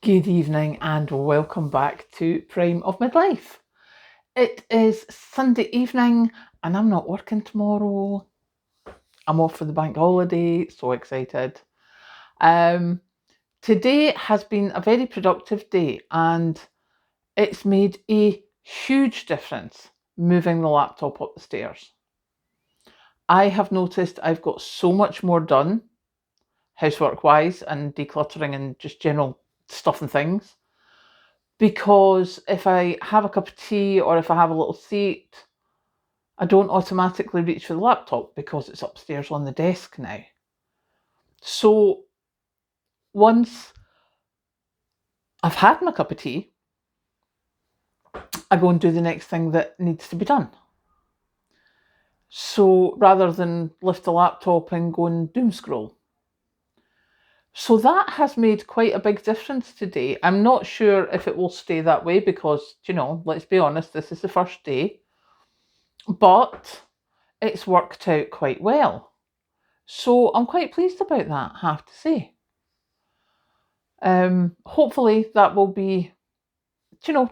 Good evening and welcome back to Prime of Midlife. It is Sunday evening and I'm not working tomorrow. I'm off for the bank holiday, so excited. Today has been a very productive day and it's made a huge difference moving the laptop up the stairs. I have noticed I've got so much more done, housework wise and decluttering and just general stuff and things. Because if I have a cup of tea or if I have a little seat, I don't automatically reach for the laptop because it's upstairs on the desk now. So once I've had my cup of tea, I go and do the next thing that needs to be done. So rather than lift the laptop and go and doom scroll. So that has made quite a big difference today. I'm not sure if it will stay that way because, let's be honest, this is the first day. But it's worked out quite well. So I'm quite pleased about that, I have to say. Hopefully that will be,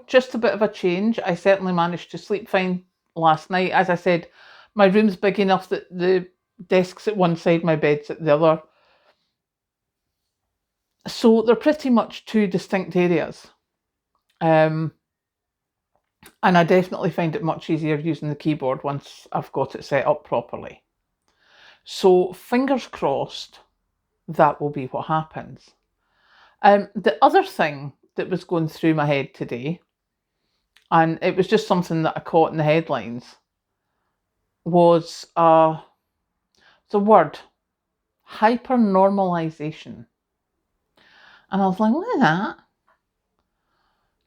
just a bit of a change. I certainly managed to sleep fine last night. As I said, my room's big enough that the desk's at one side, my bed's at the other. So they're pretty much two distinct areas. And I definitely find it much easier using the keyboard once I've got it set up properly. So fingers crossed that will be what happens. The other thing that was going through my head today, and it was just something that I caught in the headlines, was the word hypernormalization. And I was like, what is that?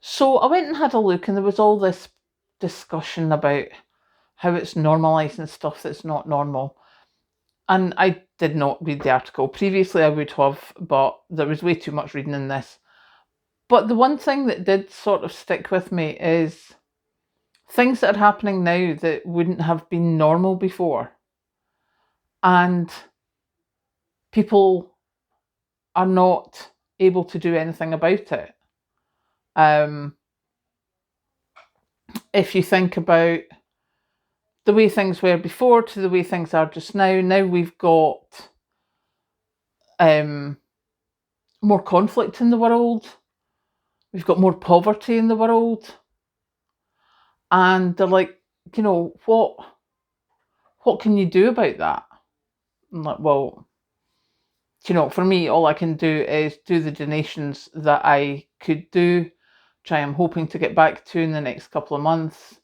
So I went and had a look, and there was all this discussion about how it's normalising stuff that's not normal. And I did not read the article. Previously I would have, but there was way too much reading in this. But the one thing that did sort of stick with me is things that are happening now that wouldn't have been normal before. And people are not able to do anything about it. If you think about the way things were before to the way things are just now we've got more conflict in the world. We've got more poverty in the world. And they're like, what can you do about that? I'm like, well, for me, all I can do is do the donations that I could do, which I am hoping to get back to in the next couple of months.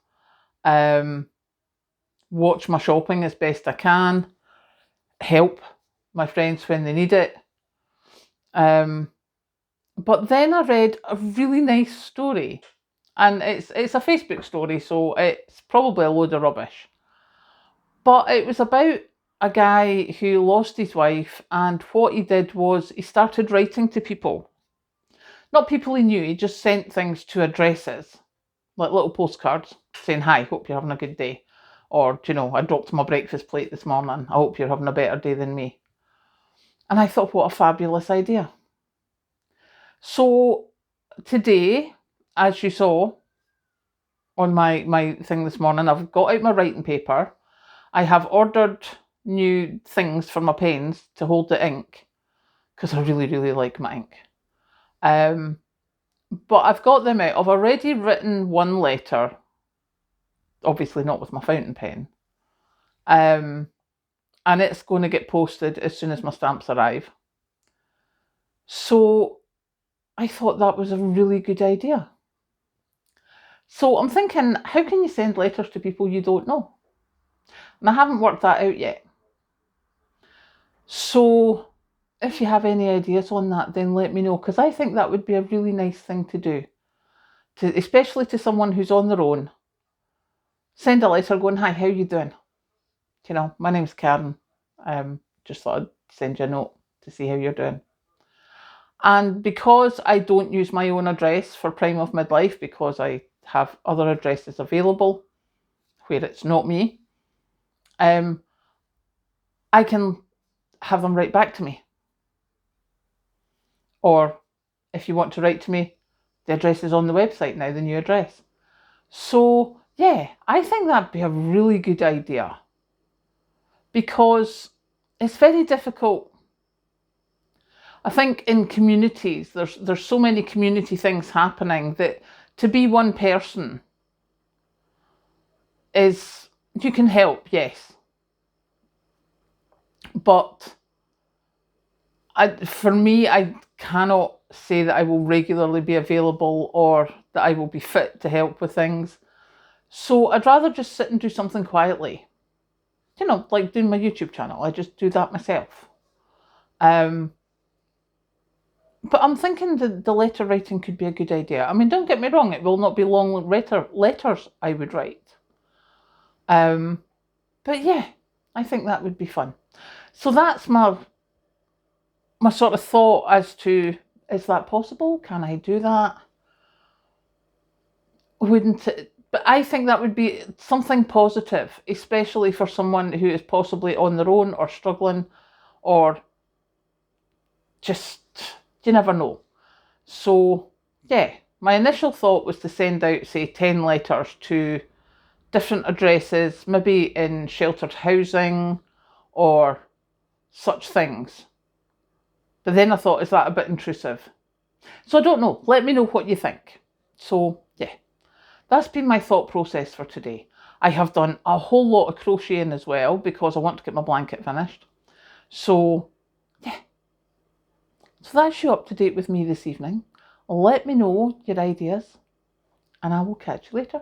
Watch my shopping as best I can, help my friends when they need it. But then I read a really nice story, and it's a Facebook story, so it's probably a load of rubbish. But it was about a guy who lost his wife, and what he did was he started writing to people. Not people he knew, he just sent things to addresses, like little postcards saying, hi, hope you're having a good day. Or, I dropped my breakfast plate this morning, I hope you're having a better day than me. And I thought, what a fabulous idea. So today, as you saw on my thing this morning, I've got out my writing paper. I have ordered new things for my pens to hold the ink because I really, really like my ink. But I've got them out. I've already written one letter, obviously not with my fountain pen. And it's going to get posted as soon as my stamps arrive. So I thought that was a really good idea. So I'm thinking, how can you send letters to people you don't know? And I haven't worked that out yet. So if you have any ideas on that, then let me know, because I think that would be a really nice thing to do, especially to someone who's on their own. Send a letter going, hi, how you doing? My name's Karen. Just thought I'd send you a note to see how you're doing. And because I don't use my own address for Prime of Midlife, because I have other addresses available where it's not me, I can have them write back to me. Or if you want to write to me, the address is on the website now, the new address. So yeah, I think that'd be a really good idea, because it's very difficult. I think in communities, there's so many community things happening that to be one person is, you can help, yes. But for me, I cannot say that I will regularly be available or that I will be fit to help with things. So I'd rather just sit and do something quietly. You know, like doing my YouTube channel. I just do that myself. But I'm thinking that the letter writing could be a good idea. I mean, don't get me wrong, it will not be long letters I would write. But yeah, I think that would be fun. So that's my sort of thought as to, is that possible? Can I do that? Wouldn't it? But I think that would be something positive, especially for someone who is possibly on their own or struggling, or just, you never know. So yeah, my initial thought was to send out, say, 10 letters to different addresses, maybe in sheltered housing or such things. But then I thought, is that a bit intrusive? So I don't know. Let me know what you think. So yeah, that's been my thought process for today. I have done a whole lot of crocheting as well because I want to get my blanket finished. So yeah, so that's you up to date with me this evening. Let me know your ideas and I will catch you later.